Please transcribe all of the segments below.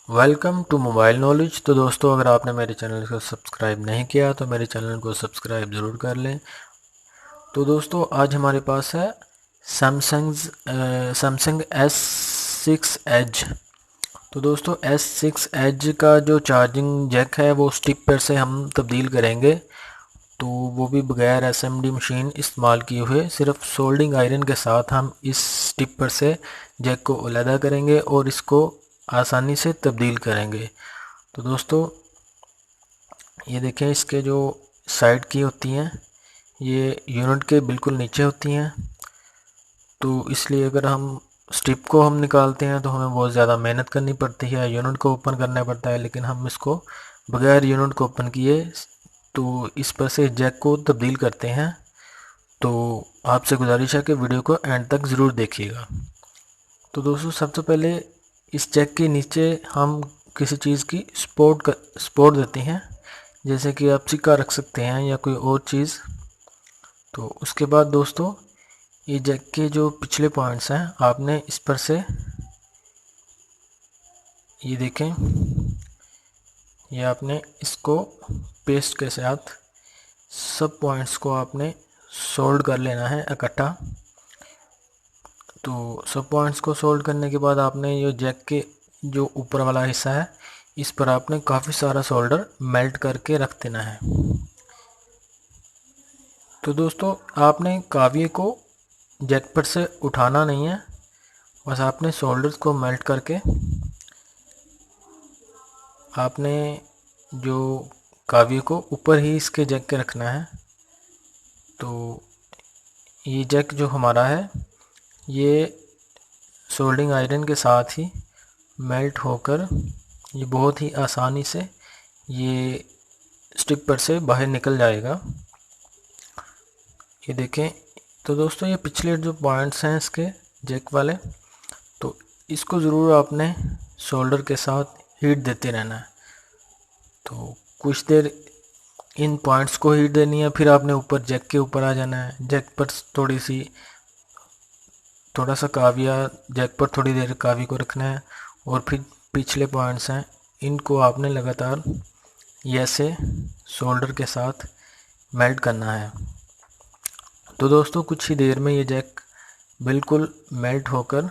Welcome to mobile knowledge. तो दोस्तों, अगर आपने मेरे चैनल को सब्सक्राइब नहीं किया तो मेरे चैनल को सब्सक्राइब ज़रूर कर लें। तो दोस्तों, आज हमारे पास है सैमसंग S6 एज। तो दोस्तों, S6 एज का जो चार्जिंग जैक है वो स्टिक पर से हम तब्दील करेंगे। तो वो भी बगैर एसएमडी मशीन इस्तेमाल किए हुए, सिर्फ सोल्डिंग आयरन के साथ हम इस टिप पर से जैक को अलहदा करेंगे और इसको आसानी से तब्दील करेंगे। तो दोस्तों, ये देखें, इसके जो साइड की होती हैं ये यूनिट के बिल्कुल नीचे होती हैं। तो इसलिए अगर हम स्टिप को हम निकालते हैं तो हमें बहुत ज़्यादा मेहनत करनी पड़ती है, यूनिट को ओपन करना पड़ता है। लेकिन हम इसको बगैर यूनिट को ओपन किए तो इस पर से जैक को तब्दील करते हैं। तो आपसे गुजारिश है कि वीडियो को एंड तक ज़रूर देखिएगा। तो दोस्तों, सबसे पहले इस जैक के नीचे हम किसी चीज़ की सपोर्ट देते हैं, जैसे कि आप सिक्का रख सकते हैं या कोई और चीज़। तो उसके बाद दोस्तों, ये जैक के जो पिछले पॉइंट्स हैं आपने इस पर से, ये देखें, ये आपने इसको पेस्ट के साथ सब पॉइंट्स को आपने सोल्ड कर लेना है इकट्ठा। तो सब पॉइंट्स को सोल्ड करने के बाद आपने ये जैक के जो ऊपर वाला हिस्सा है इस पर आपने काफ़ी सारा सोल्डर मेल्ट करके रख देना है। तो दोस्तों, आपने काविये को जैक पर से उठाना नहीं है, बस आपने सोल्डर्स को मेल्ट करके आपने जो काविये को ऊपर ही इसके जैक के रखना है। तो ये जैक जो हमारा है ये सोल्डिंग आयरन के साथ ही मेल्ट होकर ये बहुत ही आसानी से ये स्टिक पर से बाहर निकल जाएगा। ये देखें। तो दोस्तों, ये पिछले जो पॉइंट्स हैं इसके जैक वाले, तो इसको ज़रूर आपने सोल्डर के साथ हीट देते रहना है। तो कुछ देर इन पॉइंट्स को हीट देनी है, फिर आपने ऊपर जैक के ऊपर आ जाना है। जैक पर थोड़ा सा काविया जैक पर थोड़ी देर कावी को रखना है और फिर पिछले पॉइंट्स हैं इनको आपने लगातार ये ऐसे सोल्डर के साथ मेल्ट करना है। तो दोस्तों, कुछ ही देर में ये जैक बिल्कुल मेल्ट होकर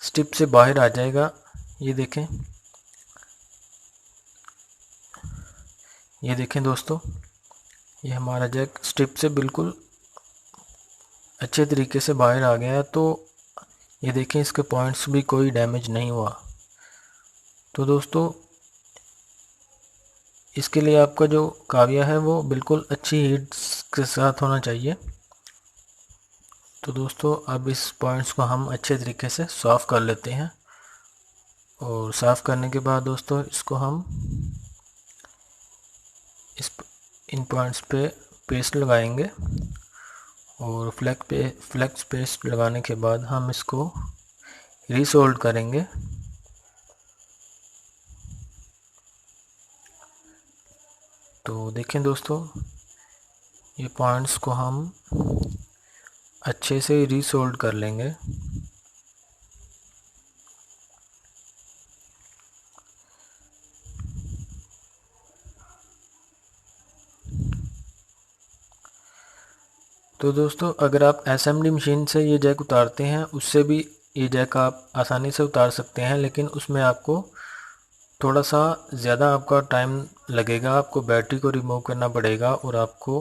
स्टिप से बाहर आ जाएगा। ये देखें, ये देखें दोस्तों, ये हमारा जैक स्टिप से बिल्कुल अच्छे तरीके से बाहर आ गया है। तो ये देखें, इसके पॉइंट्स भी कोई डैमेज नहीं हुआ। तो दोस्तों, इसके लिए आपका जो काविया है वो बिल्कुल अच्छी हीट के साथ होना चाहिए। तो दोस्तों, अब इस पॉइंट्स को हम अच्छे तरीके से साफ़ कर लेते हैं। और साफ़ करने के बाद दोस्तों, इसको हम इन पॉइंट्स पे पेस्ट लगाएंगे और फ्लेक्स पेस्ट लगाने के बाद हम इसको रीसोल्ड करेंगे। तो देखें दोस्तों, ये पॉइंट्स को हम अच्छे से रीसोल्ड कर लेंगे। तो दोस्तों, अगर आप एसएमडी मशीन से ये जैक उतारते हैं उससे भी ये जैक आप आसानी से उतार सकते हैं, लेकिन उसमें आपको थोड़ा सा ज़्यादा आपका टाइम लगेगा। आपको बैटरी को रिमूव करना पड़ेगा और आपको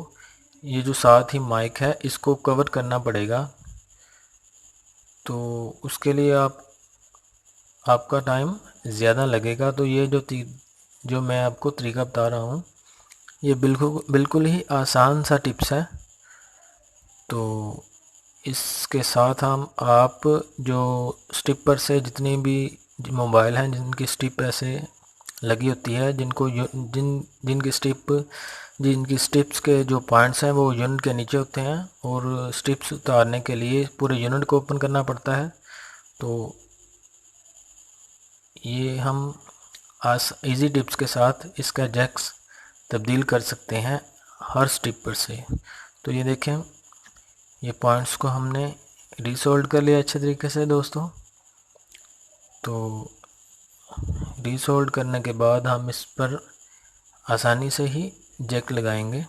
ये जो साथ ही माइक है इसको कवर करना पड़ेगा। तो उसके लिए आपका टाइम ज़्यादा लगेगा। तो ये जो मैं आपको तरीका बता रहा हूँ ये बिल्कुल बिल्कुल ही आसान सा टिप्स है। तो इसके साथ हम आप जो स्टिपर से जितनी भी मोबाइल हैं जिनकी स्टिप ऐसे लगी होती है, जिनकी स्टिप्स के जो पॉइंट्स हैं वो यूनिट के नीचे होते हैं और स्टिप्स उतारने के लिए पूरे यूनिट को ओपन करना पड़ता है। तो ये हम इजी टिप्स के साथ इसका जैक्स तब्दील कर सकते हैं हर स्टिपर से। तो ये देखें, ये पॉइंट्स को हमने रीसोल्ड कर लिया अच्छे तरीके से दोस्तों। तो रीसोल्ड करने के बाद हम इस पर आसानी से ही जैक लगाएंगे।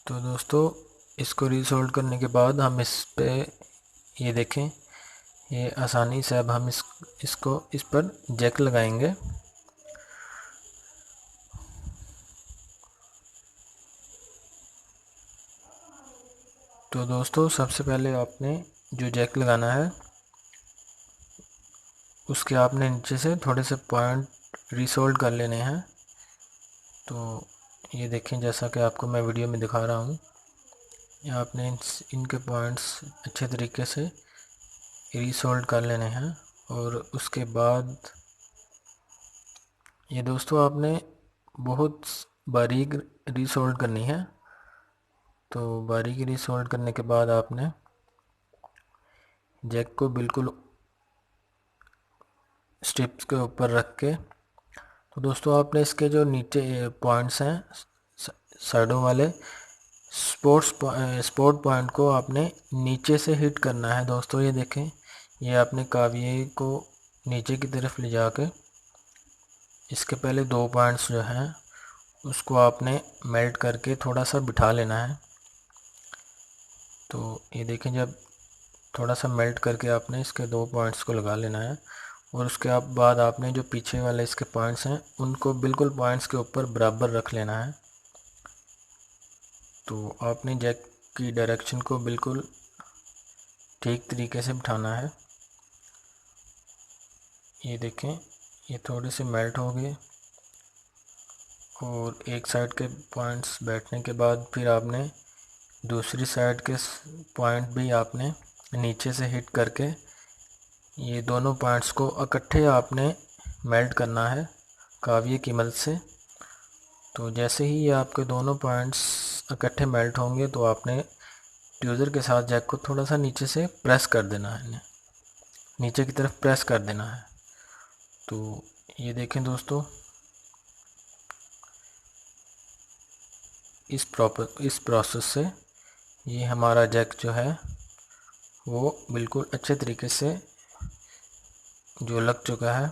तो दोस्तों इसको रीसोल्ड करने के बाद हम इस पे ये देखें, ये आसानी से अब हम इसको इस पर जैक लगाएंगे। तो दोस्तों सबसे पहले आपने जो जैक लगाना है उसके आपने नीचे से थोड़े से पॉइंट रीसोल्ड कर लेने हैं। तो ये देखें, जैसा कि आपको मैं वीडियो में दिखा रहा हूँ, ये आपने इनके पॉइंट्स अच्छे तरीके से रीसोल्ड कर लेने हैं। और उसके बाद ये दोस्तों आपने बहुत बारीक रीसोल्ड करनी है। तो बारीक रीसोल्ड करने के बाद आपने जैक को बिल्कुल स्ट्रिप्स के ऊपर रख के, तो दोस्तों आपने इसके जो नीचे पॉइंट्स हैं साइडों वाले स्पोर्ट पॉइंट को आपने नीचे से हिट करना है। दोस्तों ये देखें, ये आपने काविये को नीचे की तरफ ले जाके इसके पहले दो पॉइंट्स जो हैं उसको आपने मेल्ट करके थोड़ा सा बिठा लेना है। तो ये देखें, जब थोड़ा सा मेल्ट करके आपने इसके दो पॉइंट्स को लगा लेना है। और उसके बाद आपने जो पीछे वाले इसके पॉइंट्स हैं उनको बिल्कुल पॉइंट्स के ऊपर बराबर रख लेना है। तो आपने जैक की डायरेक्शन को बिल्कुल ठीक तरीके से बिठाना है। ये देखें, ये थोड़े से मेल्ट हो गए और एक साइड के पॉइंट्स बैठने के बाद फिर आपने दूसरी साइड के पॉइंट भी आपने नीचे से हिट करके ये दोनों पॉइंट्स को इकट्ठे आपने मेल्ट करना है काविये की मदद से। तो जैसे ही ये आपके दोनों पॉइंट्स इकट्ठे मेल्ट होंगे तो आपने ट्यूज़र के साथ जैक को थोड़ा सा नीचे से प्रेस कर देना है, इन्हें नीचे की तरफ प्रेस कर देना है। तो ये देखें दोस्तों, इस प्रोसेस से ये हमारा जैक जो है वो बिल्कुल अच्छे तरीके से जो लग चुका है।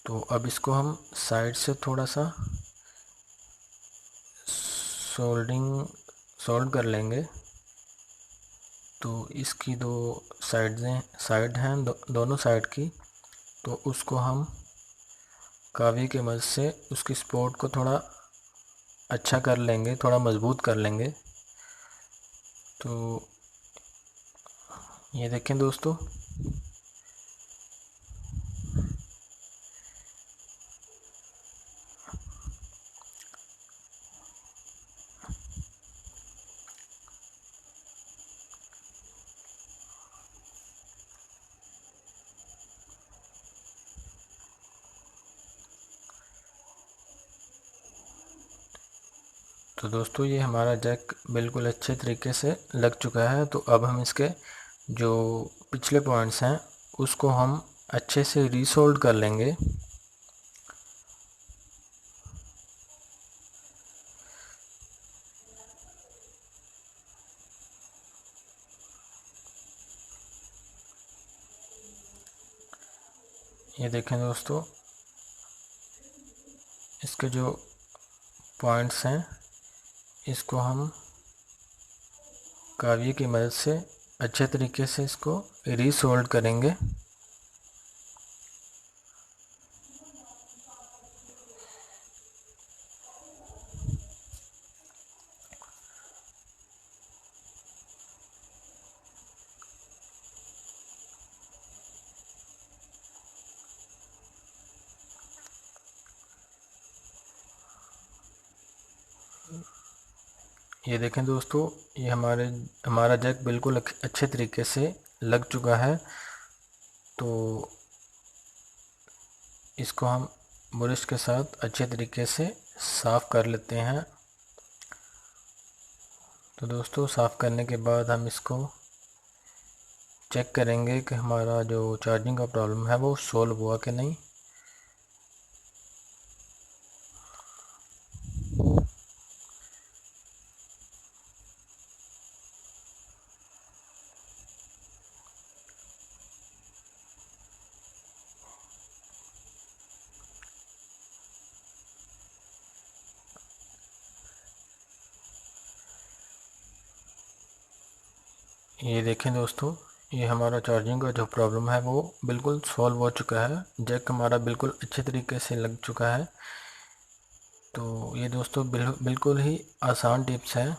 तो अब इसको हम साइड से थोड़ा सा सोल्ड कर लेंगे। तो इसकी दो साइड हैं दोनों साइड की, तो उसको हम कावी की मदद से उसकी सपोर्ट को थोड़ा अच्छा कर लेंगे, थोड़ा मजबूत कर लेंगे। तो ये देखें दोस्तों, तो दोस्तों ये हमारा जैक बिल्कुल अच्छे तरीके से लग चुका है। तो अब हम इसके जो पिछले पॉइंट्स हैं उसको हम अच्छे से रीसोल्ड कर लेंगे। ये देखें दोस्तों, इसके जो पॉइंट्स हैं इसको हम काविये की मदद से अच्छे तरीके से इसको रीसोल्ड करेंगे। ये देखें दोस्तों, ये हमारा जैक बिल्कुल अच्छे तरीके से लग चुका है। तो इसको हम ब्रश के साथ अच्छे तरीके से साफ़ कर लेते हैं। तो दोस्तों साफ़ करने के बाद हम इसको चेक करेंगे कि हमारा जो चार्जिंग का प्रॉब्लम है वो सॉल्व हुआ कि नहीं। ये देखें दोस्तों, ये हमारा चार्जिंग का जो प्रॉब्लम है वो बिल्कुल सॉल्व हो चुका है। जैक हमारा बिल्कुल अच्छे तरीके से लग चुका है। तो ये दोस्तों बिल्कुल ही आसान टिप्स हैं,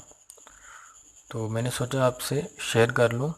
तो मैंने सोचा आपसे शेयर कर लूँ।